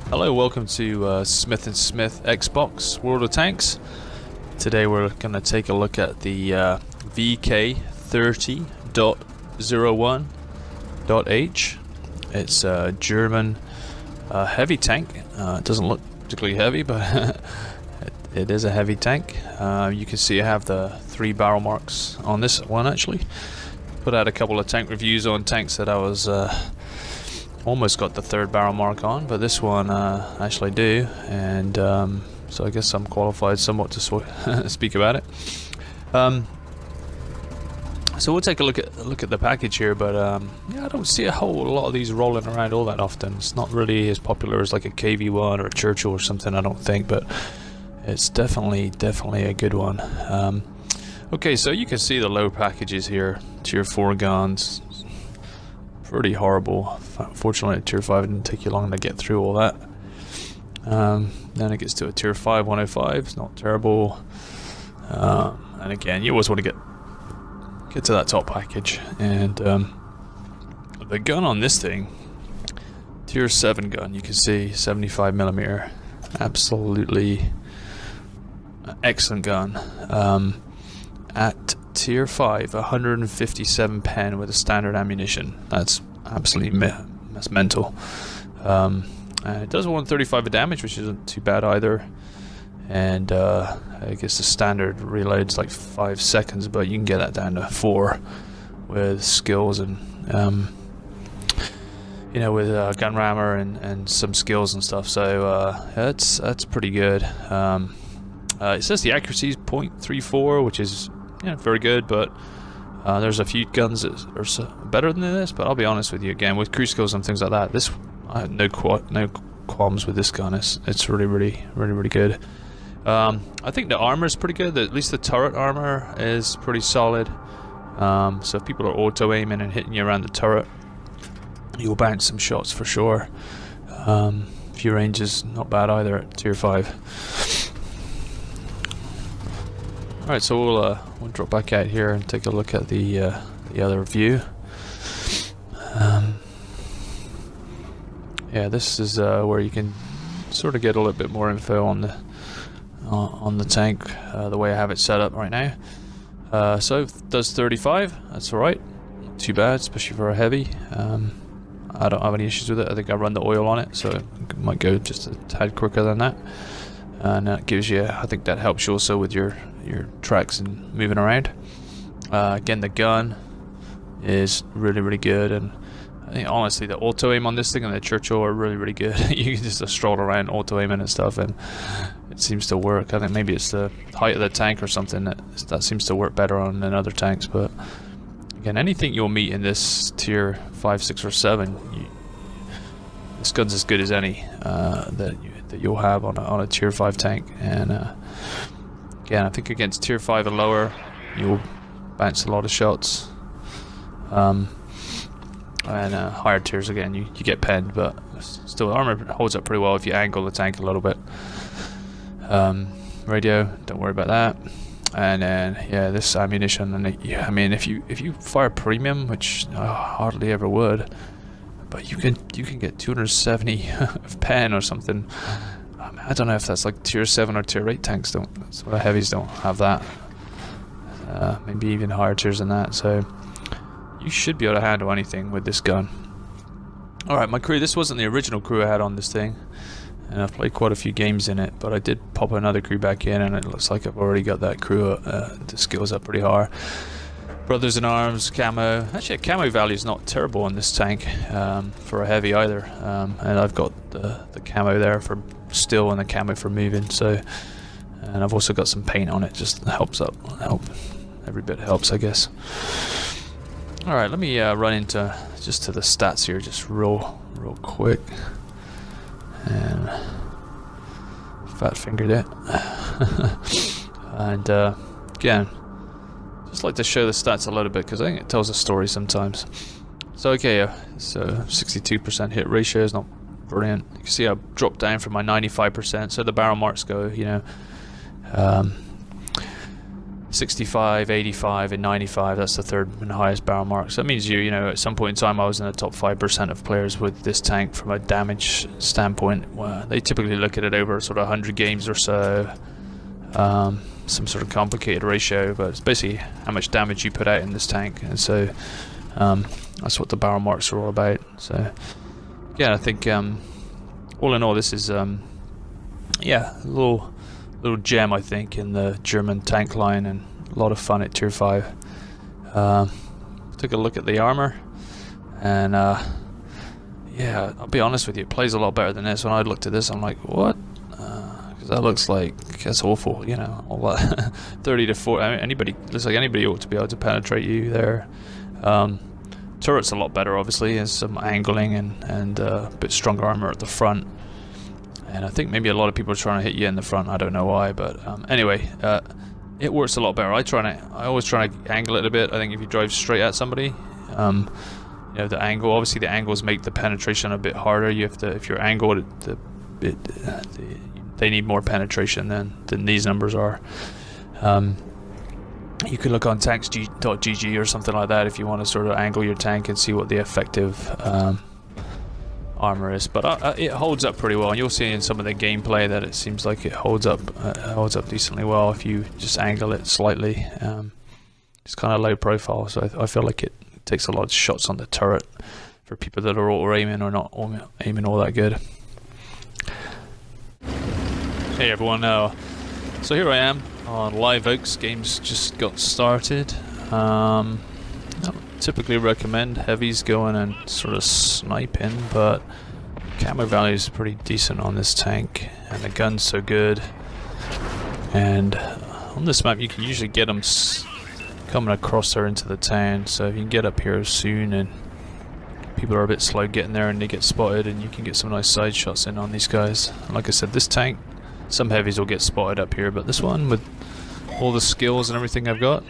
Hello, welcome to Smith & Smith Xbox World of Tanks. Today we're going to take a look at the VK30.01.H. It's a German heavy tank. It doesn't look particularly heavy, but it is a heavy tank. You can see I have the 3 barrel marks on this one actually. Put out a couple of tank reviews on tanks that I was almost got the 3rd barrel mark on, but this one actually do, and so I guess I'm qualified somewhat to speak about it. So we'll take a look at the package here, but yeah, I don't see a whole lot of these rolling around all that often. It's not really as popular as like a KV1 or a Churchill or something, I don't think, but it's definitely a good one. Okay, so you can see the low packages here. Tier 4 guns, pretty horrible. Fortunately, at Tier 5 it didn't take you long to get through all that. Then it gets to a Tier 5 105. It's not terrible. And again, you always want to get to that top package. And the gun on this thing, Tier 7 gun, you can see 75mm, absolutely excellent gun. At Tier 5, 157 pen with a standard ammunition. That's absolutely that's mental. And it does 135 of damage, which isn't too bad either. And I guess the standard reload's like 5 seconds, but you can get that down to 4 with skills and you know, with gun rammer and some skills and stuff. So that's pretty good. It says the accuracy is 0.34, which is very good, but there's a few guns that are better than this. But I'll be honest with you, again, with crew skills and things like that, this I had no qualms with this gun. It's really good. I think the armor is pretty good. At least the turret armor is pretty solid. So if people are auto aiming and hitting you around the turret, you'll bounce some shots for sure. View range is not bad either at Tier 5. Alright, so we'll drop back out here and take a look at the other view. Yeah, this is where you can sort of get a little bit more info on the tank, the way I have it set up right now. So it does 35. That's alright. Not too bad, especially for a heavy. I don't have any issues with it. I think I run the oil on it, so it might go just a tad quicker than that. And that gives you, I think that helps you also with your tracks and moving around. Again, the gun is really good, and I think honestly the auto aim on this thing and the Churchill are really good. You can just stroll around auto aiming and stuff, and it seems to work. I think maybe it's the height of the tank or something that seems to work better on than other tanks. But again, anything you'll meet in this Tier 5, 6, or 7, this gun's as good as any that you'll have on a Tier 5 tank. And again, I think against Tier 5 and lower, you'll bounce a lot of shots. And higher tiers, again, you get penned, but still the armor holds up pretty well if you angle the tank a little bit. Radio, don't worry about that. And then yeah, this ammunition, and I mean, if you fire premium, which I hardly ever would, but you can get 270 of pen or something. I don't know if that's like Tier 7 or Tier 8 tanks don't. That's what heavies don't have that. Maybe even higher tiers than that. So you should be able to handle anything with this gun. Alright, my crew. This wasn't the original crew I had on this thing, and I've played quite a few games in it, but I did pop another crew back in, and it looks like I've already got that crew the skills up pretty high. Brothers in Arms, camo. Actually, a camo value is not terrible on this tank for a heavy either. And I've got the camo there for still and the camo for moving. So, and I've also got some paint on it, just helps up. Every bit helps, I guess. All right, let me run into just to the stats here, just real quick. And fat fingered it. And again, just like to show the stats a little bit because I think it tells a story sometimes. So okay, so 62% hit ratio is not brilliant. You can see I've dropped down from my 95%, so the barrel marks go, 65, 85, and 95. That's the third and highest barrel mark. So that means you know, at some point in time, I was in the top 5% of players with this tank from a damage standpoint. Well, they typically look at it over sort of 100 games or so. Some sort of complicated ratio, but it's basically how much damage you put out in this tank, and so that's what the barrel marks are all about. So yeah, I think all in all, this is yeah, a little gem, I think, in the German tank line, and a lot of fun at tier 5. Took a look at the armor, and yeah, I'll be honest with you, it plays a lot better than this. When I looked at this, I'm like, what? Because that looks like, that's awful, you know, all that 30 to 40. I mean, anybody, looks like anybody ought to be able to penetrate you there. Turret's a lot better, obviously. There's some angling and a bit stronger armor at the front. And I think maybe a lot of people are trying to hit you in the front. I don't know why, but anyway, it works a lot better. I always try to angle it a bit. I think if you drive straight at somebody, you know, the angle. Obviously, the angles make the penetration a bit harder. You have to, if you're angled, they need more penetration than these numbers are. You could look on tanks.gg or something like that if you want to sort of angle your tank and see what the effective armor is, but it holds up pretty well, and you'll see in some of the gameplay that it seems like it holds up decently well if you just angle it slightly. It's kind of low profile, so I feel like it takes a lot of shots on the turret for people that are auto aiming or not aiming all that good. Hey everyone, so here I am on Live Oaks. Games just got started. I typically recommend heavies going and sort of sniping, but camo value is pretty decent on this tank, and the gun's so good. And on this map, you can usually get them coming across there into the town, so if you can get up here soon, and people are a bit slow getting there and they get spotted, and you can get some nice side shots in on these guys. And like I said, this tank, some heavies will get spotted up here, but this one, with all the skills and everything I've got,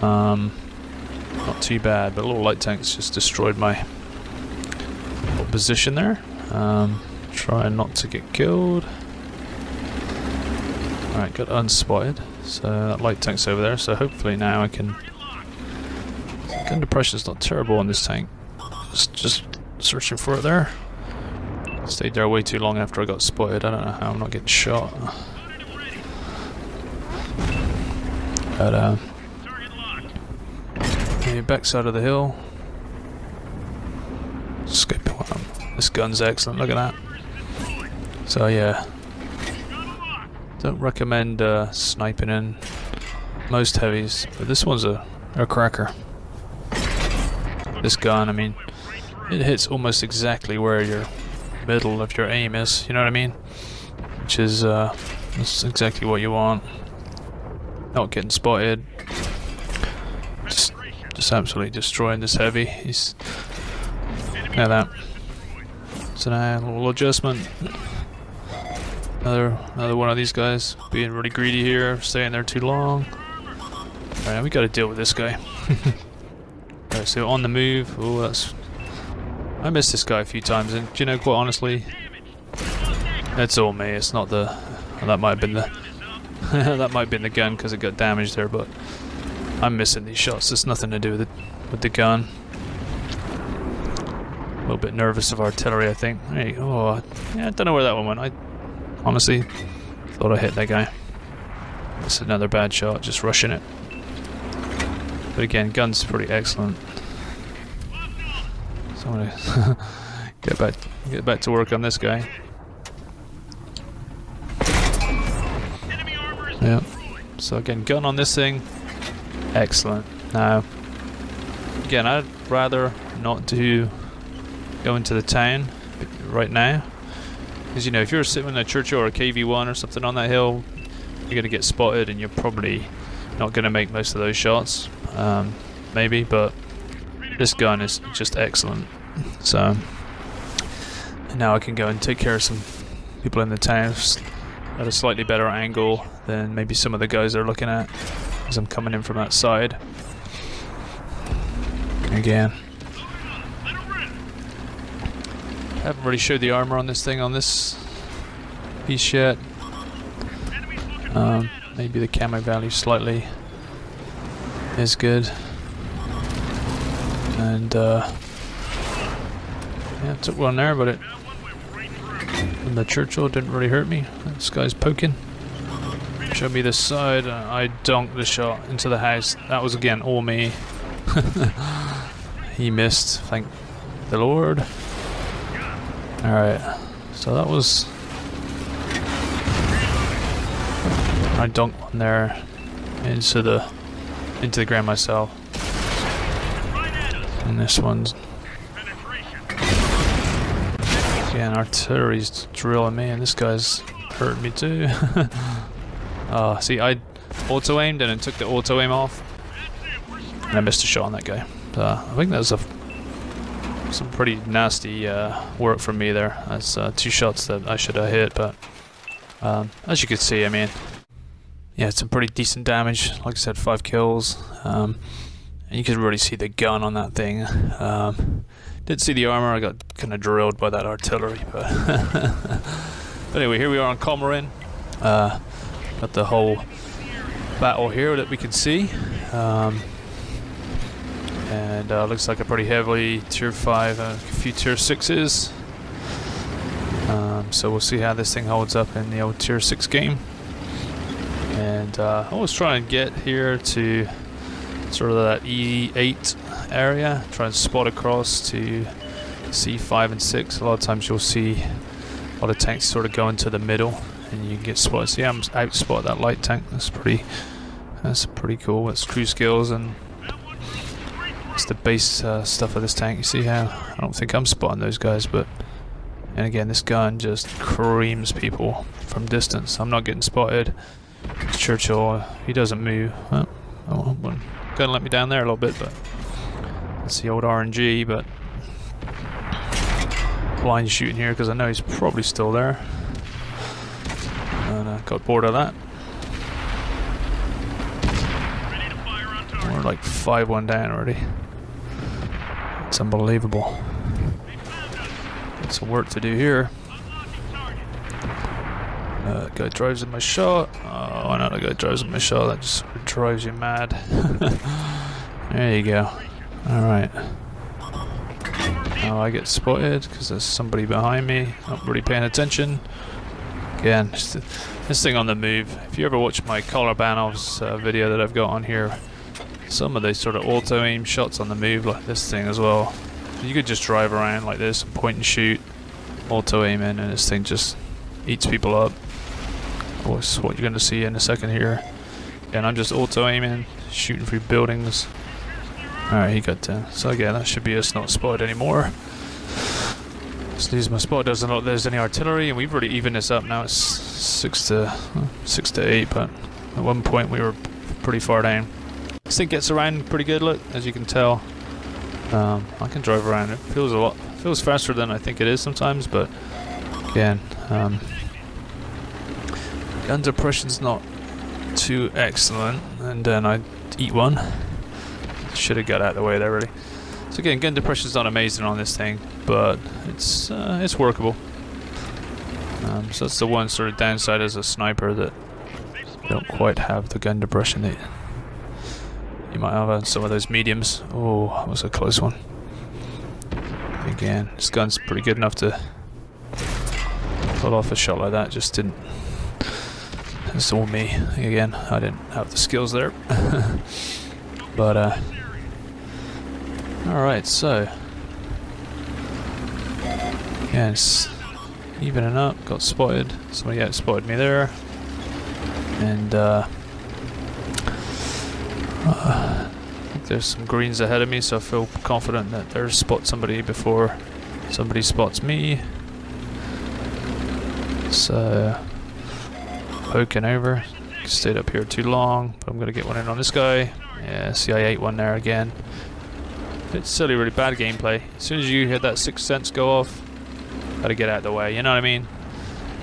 not too bad. But a little light tank's just destroyed my little position there. Trying not to get killed. Alright, got unspotted. So that light tank's over there, so hopefully now I can... Gun depression's not terrible on this tank. Just searching for it there. Stayed there way too long after I got spotted. I don't know how I'm not getting shot. But yeah, backside of the hill. Scoping one. This gun's excellent. Look at that. So yeah, don't recommend sniping in most heavies, but this one's a cracker. This gun, I mean, it hits almost exactly where your middle of your aim is, you know what I mean? Which is that's exactly what you want. Not getting spotted. Just absolutely destroying this heavy. He's look at that. So now a little adjustment. Another one of these guys being really greedy here, staying there too long. Alright, we gotta deal with this guy. Alright, so on the move. Oh, that's... I missed this guy a few times, and do you know, quite honestly, it's all me. It's not the... That might have been the... that might have been the gun because it got damaged there, but I'm missing these shots. There's nothing to do with the gun. A little bit nervous of artillery, I think. Hey, oh, yeah, I don't know where that one went. I honestly thought I hit that guy. It's another bad shot, just rushing it. But again, gun's pretty excellent. So I'm gonna get back to work on this guy. Yeah. So again, gun on this thing, excellent. Now, again, I'd rather not go into the town right now, because you know, if you're sitting in a Churchill or a KV-1 or something on that hill, you're gonna get spotted, and you're probably not gonna make most of those shots. Maybe, but this gun is just excellent. So now I can go and take care of some people in the town at a slightly better angle than maybe some of the guys are looking at, as I'm coming in from that side. Again, I haven't really showed the armor on this thing on this piece yet. Maybe the camo value slightly is good. And yeah, took one there, but and the Churchill didn't really hurt me. This guy's poking. Showed me this side. I dunked the shot into the house. That was again all me. He missed, thank the Lord. Alright, so that was... I dunked one there into the ground myself. And this one's... Again, artillery's drilling me, and this guy's hurting me too. See, I auto-aimed and then took the auto-aim off. And I missed a shot on that guy. I think that was some pretty nasty work from me there. That's 2 shots that I should have hit, but as you can see, I mean, yeah, it's some pretty decent damage. Like I said, 5 kills. And you can really see the gun on that thing. Did see the armor. I got kind of drilled by that artillery, but but anyway, here we are on Comorin. Got the whole battle here that we can see, and looks like a pretty heavily tier 5, a few tier 6s. So we'll see how this thing holds up in the old tier 6 game. And I was trying to get here to sort of that E8 area, try and spot across to C5 and 6. A lot of times you'll see a lot of tanks sort of go into the middle and you can get spotted. See, I'm outspot that light tank. That's pretty cool. It's crew skills and it's the base stuff of this tank. You see how I don't think I'm spotting those guys, but and again, this gun just creams people from distance. I'm not getting spotted. Churchill, he doesn't move. Oh, gonna let me down there a little bit, but that's the old RNG. But blind shooting here because I know he's probably still there, and I got bored of that. We're like 5-1 down already. It's unbelievable. Got some work to do here. Guy drives in my shot. Oh, I know the guy drives in my shot. That just drives you mad. There you go. Alright. Now I get spotted because there's somebody behind me. Not really paying attention. Again, this thing on the move. If you ever watch my Kolobanov's video that I've got on here, some of these sort of auto-aim shots on the move, like this thing as well. You could just drive around like this, point and shoot, auto-aim in, and this thing just eats people up. That's what you're going to see in a second here. And I'm just auto-aiming, shooting through buildings. Alright, he got 10. So again, that should be us not spotted anymore. Just lose my spot. Doesn't look there's any artillery, and we've already evened this up now. It's 6 to 8, but at one point we were pretty far down. This thing gets around pretty good, look, as you can tell. I can drive around. It feels faster than I think it is sometimes, but again, gun depression's not too excellent, and then I eat one. Should have got out of the way there, really. So again, gun depression's not amazing on this thing, but it's workable. So that's the one sort of downside as a sniper, that you don't quite have the gun depression that you might have on some of those mediums. Oh, that was a close one. Again, this gun's pretty good enough to pull off a shot like that. Just didn't. It's all me. Again, I didn't have the skills there. But alright, so yeah, it's evening up. Got spotted. Somebody outspotted me there, and I think there's some greens ahead of me, so I feel confident that there's spot somebody before somebody spots me. So poking over. Stayed up here too long, but I'm gonna get one in on this guy. Yeah, see, I ate one there again. It's silly, really bad gameplay. As soon as you hit that 6th sense go off, gotta get out of the way, you know what I mean?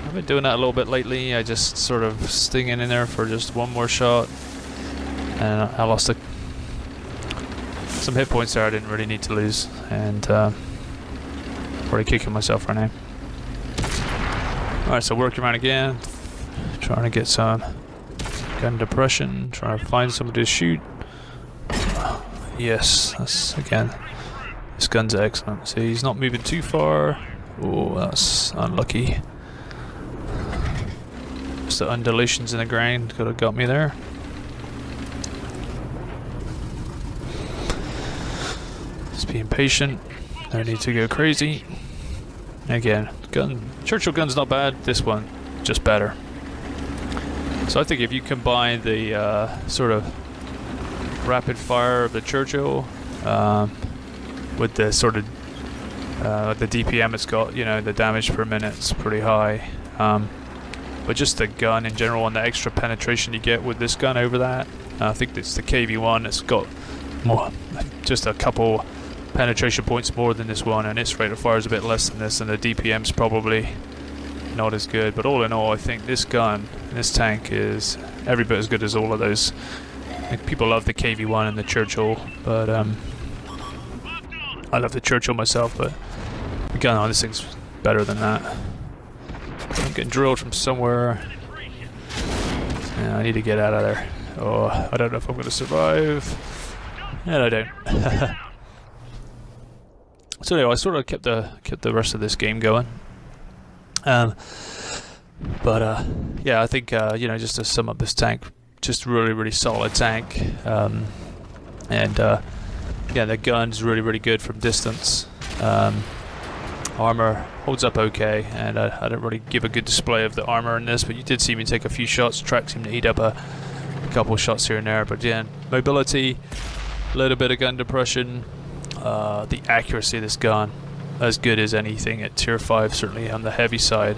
I've been doing that a little bit lately. I just sort of stinging in there for just one more shot, and I lost some hit points there I didn't really need to lose, and probably kicking myself right now. Alright, so working around again, trying to get some gun depression, trying to find somebody to shoot. Yes, that's again. This gun's excellent. See, he's not moving too far. Oh, that's unlucky. Just the undulations in the ground could have got me there. Just being patient. No need to go crazy. Again, Churchill gun's not bad. This one, just better. So I think if you combine the sort of rapid fire of the Churchill with the sort of the DPM it's got, you know, the damage per minute's pretty high. But just the gun in general and the extra penetration you get with this gun over that. I think it's the KV-1. It's got more, just a couple penetration points more than this one, and its rate of fire is a bit less than this, and the DPM's probably not as good. But all in all, I think this gun, this tank, is every bit as good as all of those. I think people love the KV-1 and the Churchill, but I love the Churchill myself, but the gun on this thing's better than that. I'm getting drilled from somewhere. Yeah, I need to get out of there. Oh, I don't know if I'm going to survive. And I don't. So anyway, I sort of kept the rest of this game going. Yeah, I think you know, just to sum up this tank, just really solid tank. Yeah, the gun's really good from distance. Armor holds up okay, and I don't really give a good display of the armor in this, but you did see me take a few shots. Track seemed to eat up a couple of shots here and there, but yeah, mobility, a little bit of gun depression. The accuracy of this gun, as good as anything at tier 5, certainly on the heavy side.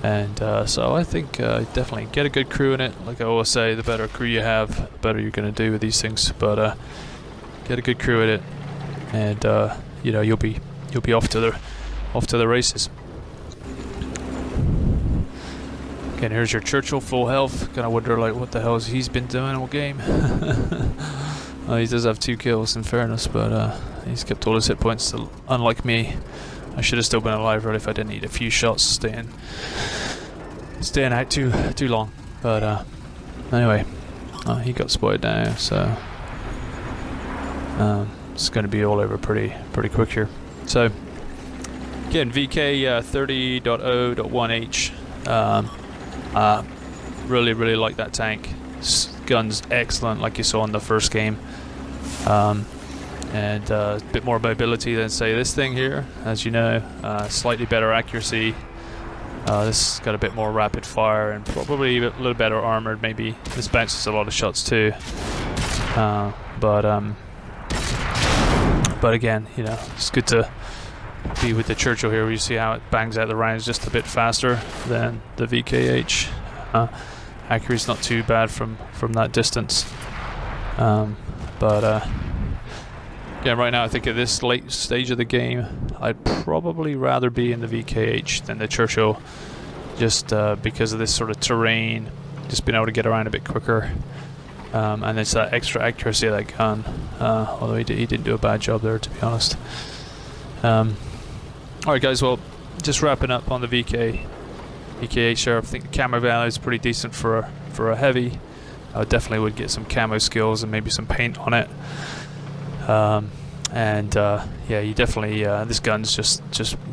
And so I think definitely get a good crew in it. Like I always say, the better crew you have, the better you're going to do with these things. But get a good crew in it, and you know, you'll be off to the races. Again, here's your Churchill full health. Kind of wonder like what the hell he's been doing all game. He does have 2 kills in fairness, but he's kept all his hit points. So, unlike me, I should have still been alive really if I didn't need a few shots staying out too long. But anyway, he got spotted now, so it's going to be all over pretty quick here. So again, VK 30.0.1H. Really like that tank. Gun's excellent, like you saw in the first game, and a bit more mobility than say this thing here, as you know. Slightly better accuracy. This got a bit more rapid fire and probably a little better armored. Maybe this bounces a lot of shots too. But again, you know, it's good to be with the Churchill here, where you see how it bangs out the rounds just a bit faster than the VKH. Accuracy's not too bad from that distance, but yeah, right now I think at this late stage of the game, I'd probably rather be in the VKH than the Churchill, just because of this sort of terrain, just being able to get around a bit quicker, and it's that extra accuracy of that gun. Although he didn't do a bad job there, to be honest. Alright guys, well, just wrapping up on the VKH there. I think the camo value is pretty decent for a heavy. I definitely would get some camo skills and maybe some paint on it. Yeah, you definitely this gun's just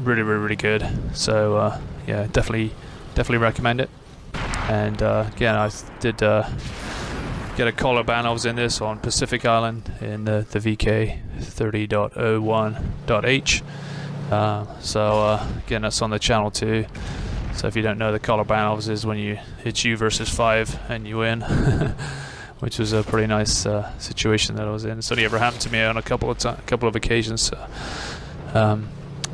really good. So yeah, definitely recommend it. And again, I did get a collar valves in this on Pacific Island in the VK 30.01.H. So again, that's on the channel too. So if you don't know, the collar valves is when it's you versus 5 and you win, which was a pretty nice situation that I was in. It's only ever happened to me on a couple of occasions. So,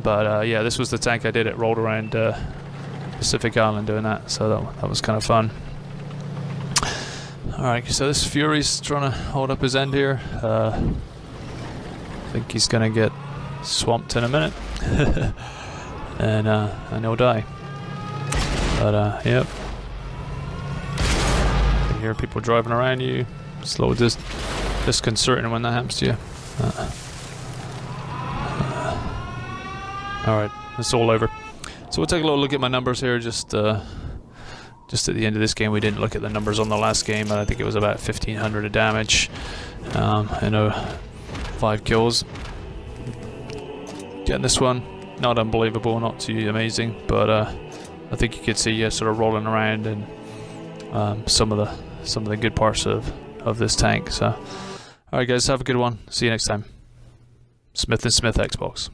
but yeah, this was the tank I did. It rolled around Pacific Island doing that, so that was kind of fun. Alright, so this Fury's trying to hold up his end here. I think he's going to get swamped in a minute, and he'll die. But yep, you hear people driving around you. It's a little disconcerting when that happens to you. Alright, it's all over. So we'll take a little look at my numbers here. Just at the end of this game, we didn't look at the numbers on the last game, but I think it was about 1,500 of damage. And 5 kills. Getting this one, not unbelievable, not too amazing, but I think you could see sort of rolling around and some of the good parts of this tank. So, alright guys, have a good one. See you next time. Smith & Smith Xbox.